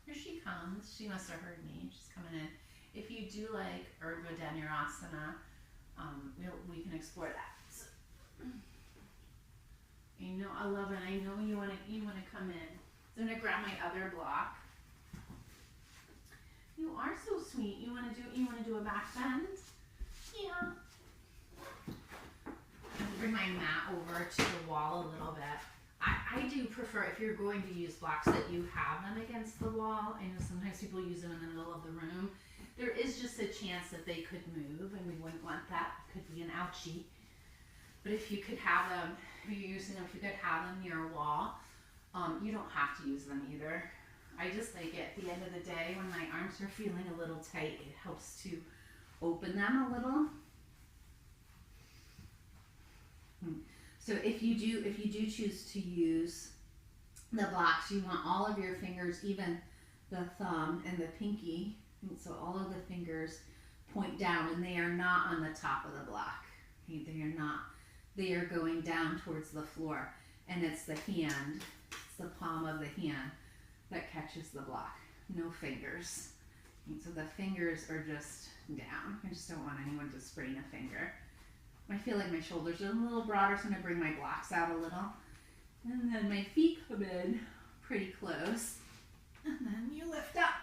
here she comes, she must have heard me, she's coming in. If you do like Urdhva Dhanurasana, we can explore that. So, I know, I love it. I know you want to come in. So I'm gonna grab my other block. You are so sweet. You want to do a back bend? Yeah. Bring my mat over to the wall a little bit. I do prefer, if you're going to use blocks, that you have them against the wall. I know sometimes people use them in the middle of the room. There is just a chance that they could move, and we wouldn't want that. It could be an ouchie. But if you could have them, if you're using them, if you could have them near a wall, you don't have to use them either. I just like it at the end of the day when my arms are feeling a little tight, it helps to open them a little. So if you do choose to use the blocks, you want all of your fingers, even the thumb and the pinky, and so all of the fingers point down, and they are not on the top of the block. Okay? They are not. They are going down towards the floor, and it's the hand, it's the palm of the hand that catches the block. No fingers. And so the fingers are just down. I just don't want anyone to sprain a finger. I feel like my shoulders are a little broader, so I'm going to bring my blocks out a little. And then my feet come in pretty close. And then you lift up.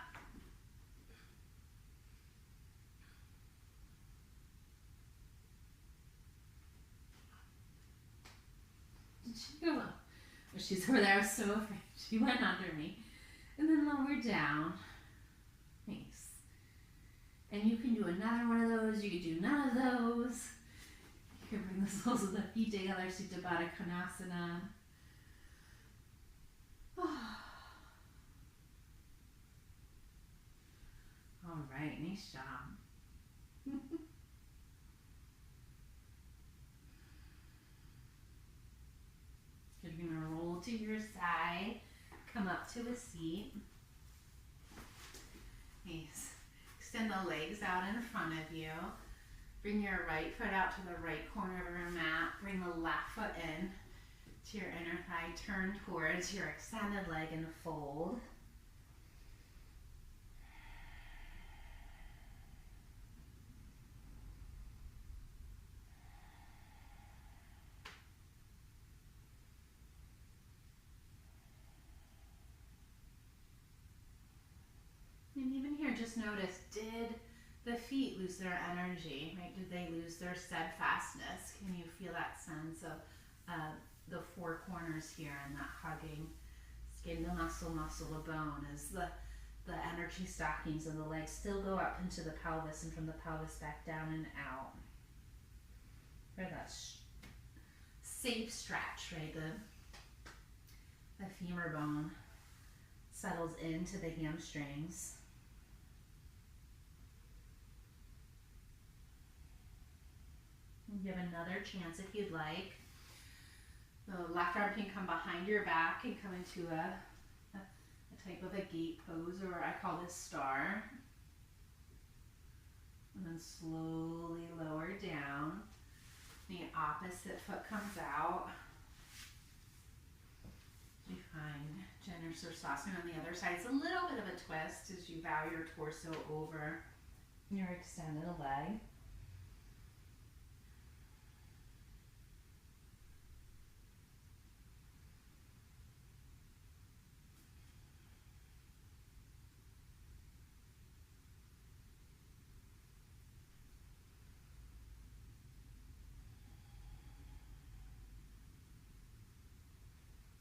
Did she go up? Oh, she's over there. I was so afraid. She went under me. And then lower down. Nice. And you can do another one of those. You can do none of those. You can bring the soles of the feet together, Supta Baddha Konasana. All right, nice job. You're going to roll to your side, come up to a seat. Nice. Extend the legs out in front of you. Bring your right foot out to the right corner of your mat. Bring the left foot in to your inner thigh. Turn towards your extended leg and fold. And even here, just notice, did the feet lose their energy, right? Did they lose their steadfastness? Can you feel that sense of the four corners here and that hugging skin to muscle, muscle to bone, as the energy stockings of the legs still go up into the pelvis and from the pelvis back down and out. For that safe stretch, right? The femur bone settles into the hamstrings. You have another chance if you'd like. The left arm can come behind your back and come into a type of a gate pose, or I call this star. And then slowly lower down. The opposite foot comes out. You find Janusarasana on the other side. It's a little bit of a twist as you bow your torso over your extended leg.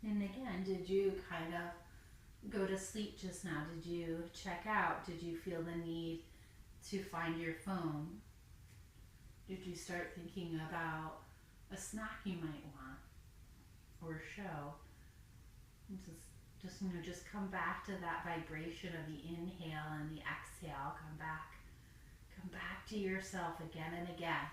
And again, did you kind of go to sleep just now? Did you check out? Did you feel the need to find your phone? Did you start thinking about a snack you might want or a show? And just come back to that vibration of the inhale and the exhale. Come back to yourself again and again.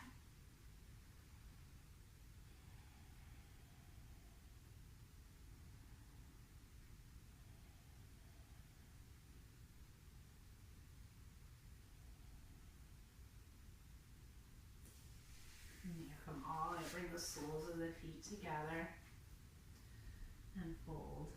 Come all the way, bring the soles of the feet together and fold.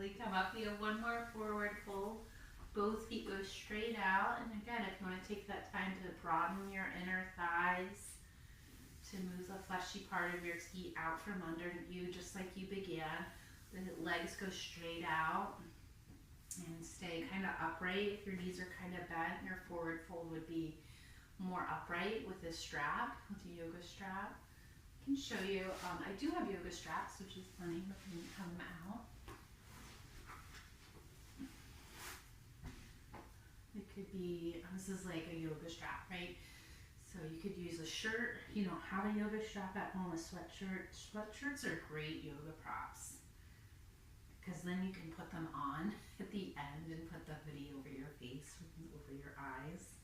slowly come up. You have one more forward fold. Both feet go straight out. And again, if you want to take that time to broaden your inner thighs, to move the fleshy part of your feet out from under you, just like you began. The legs go straight out and stay kind of upright. If your knees are kind of bent, your forward fold would be more upright with this strap, with the yoga strap. I can show you, I do have yoga straps, which is funny, but I didn't have them out. It could be, this is like a yoga strap, right? So you could use a shirt. If you don't have a yoga strap at home, a sweatshirt. Sweatshirts are great yoga props, because then you can put them on at the end and put the hoodie over your face, over your eyes.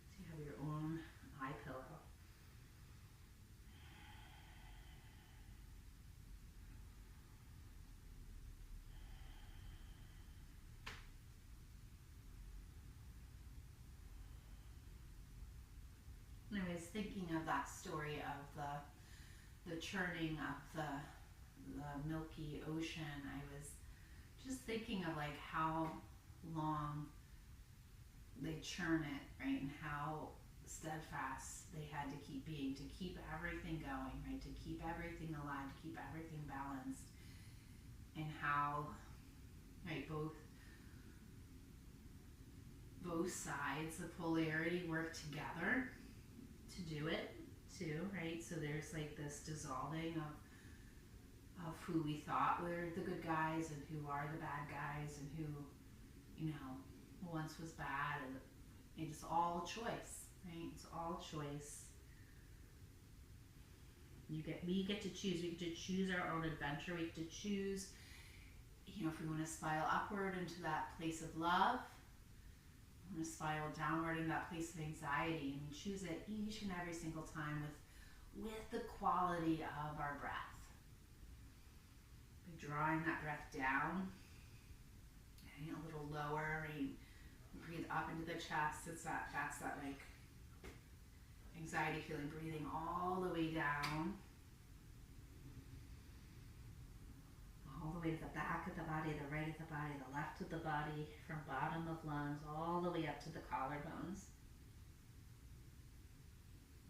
So you have your own eye pillow. I was thinking of that story of the churning of the milky ocean. I was just thinking of like how long they churn it, right? And how steadfast they had to keep being, to keep everything going, right? To keep everything alive, to keep everything balanced. And how, right, both sides, the polarity work together to do it too, right? So there's like this dissolving of who we thought were the good guys and who are the bad guys, and who, you know, once was bad, and it's all choice, right? It's all choice. We get to choose. We get to choose our own adventure. We get to choose, you know, if we want to spiral upward into that place of love, we want to spiral downward in that place of anxiety, and we choose it each and every single time with the quality of our breath. By drawing that breath down, and a little lower, right? Breathe up into the chest. That's that like anxiety feeling, breathing all the way down, all the way to the back of the body, the right of the body, the left of the body, from bottom of lungs all the way up to the collarbones.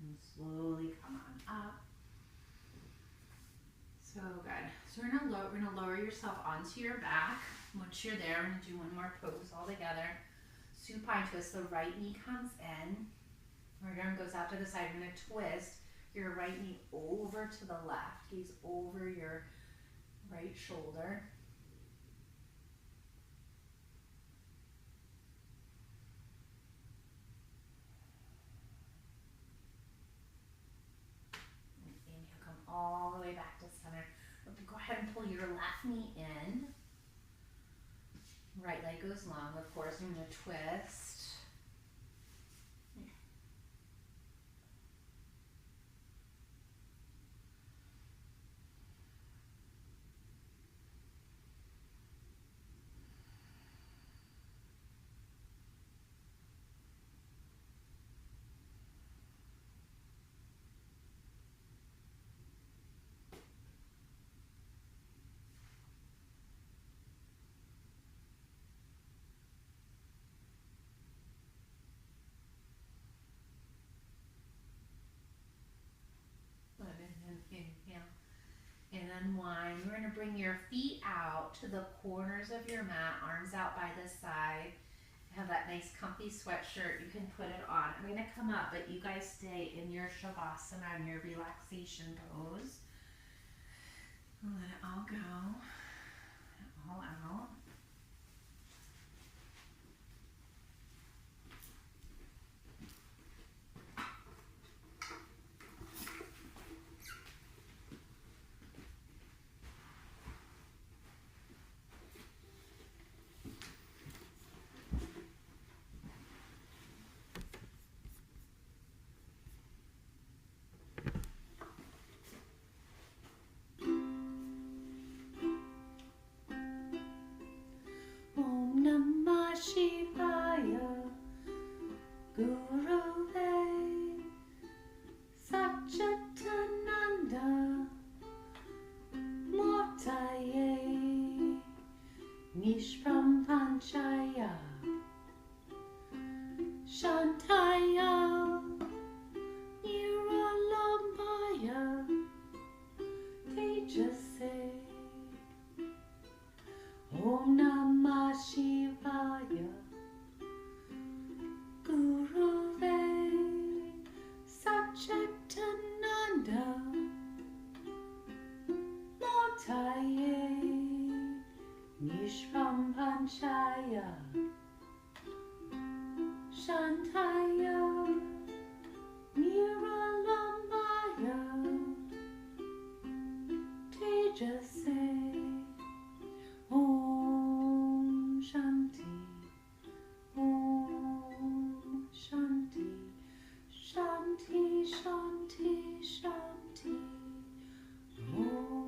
And slowly come on up. So good. So we're gonna lower yourself onto your back. Once you're there, we're gonna do one more pose all together. Supine twist. The right knee comes in. Your arm goes out to the side. You're gonna twist your right knee over to the left. Gaze over your right shoulder. And inhale, come all the way back to center. Go ahead and pull your left knee in. Right leg goes long, of course. I'm going to twist. Inhale and unwind. We're going to bring your feet out to the corners of your mat, arms out by the side. Have that nice comfy sweatshirt. You can put it on. I'm going to come up, but you guys stay in your shavasana, in your relaxation pose. Let it all go, all out. Nishpram Panchaya Shantaya Niralambaya Tejase Om Namah Shivaya Guruve Satchitananda Motaye Nishpam Panchaya Shantaya Niralambaya Tejase Om Shanti Om Shanti Shanti Shanti Shanti Om.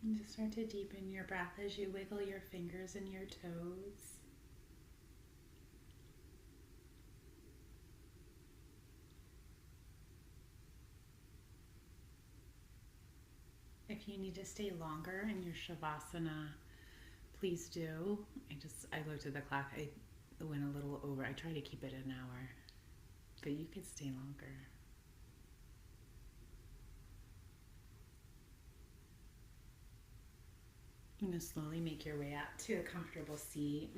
And just start to deepen your breath as you wiggle your fingers and your toes. If you need to stay longer in your Shavasana, please do. I looked at the clock. I went a little over. I try to keep it an hour, but you could stay longer. You're going to slowly make your way up to a comfortable seat.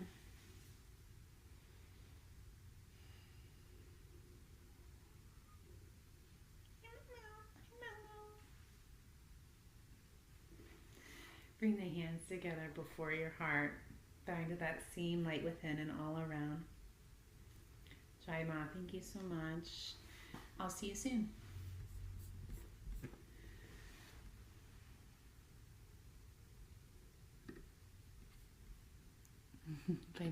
Bring the hands together before your heart. Find that seam light within and all around. Jai Ma, thank you so much. I'll see you soon. Bye.